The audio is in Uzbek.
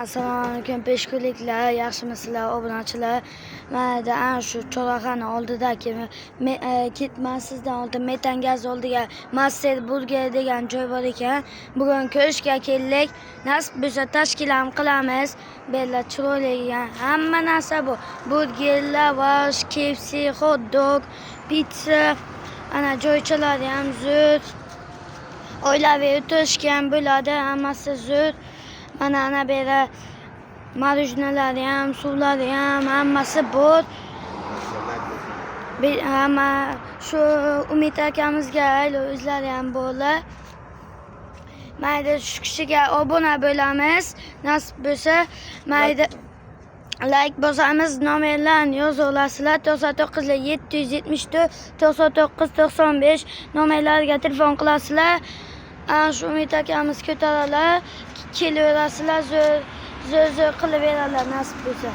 Assalomu alaykum peshkuliklar, yaxshimisizlar obunachilar? Mana ana shu choraxona oldidagi ketmasizdan oldin metan gaz oldiga Master Burger degan joy bor ekan. Bugun ko'rishga keldik. Nasib bo'lsa tashkilot qilamiz. Bella chiroyli hamma narsa bu. Burger, lavash, KFC, hot dog, pizza, ana joychalari ham zo'r. Oilaviy o'tirishga ham bo'ladi, hammasi zo'r. Mana ana beri marujnalari ham, suvlari ham, hammasi bor. Hamma shu Umid akamizga o'zlari ham borlar. Mayda shu kishiga obuna bo'lamiz. Nasib bo'lsa, mayda like bosamiz, nomerlarni yoza olasizlar. 99 774 99 95 nomerlariga telefon qilasizlar. Shu Umid akamiz ko'taradilar, kelaverasizlar, zo'r qilib beradilar nasib bo'lsa.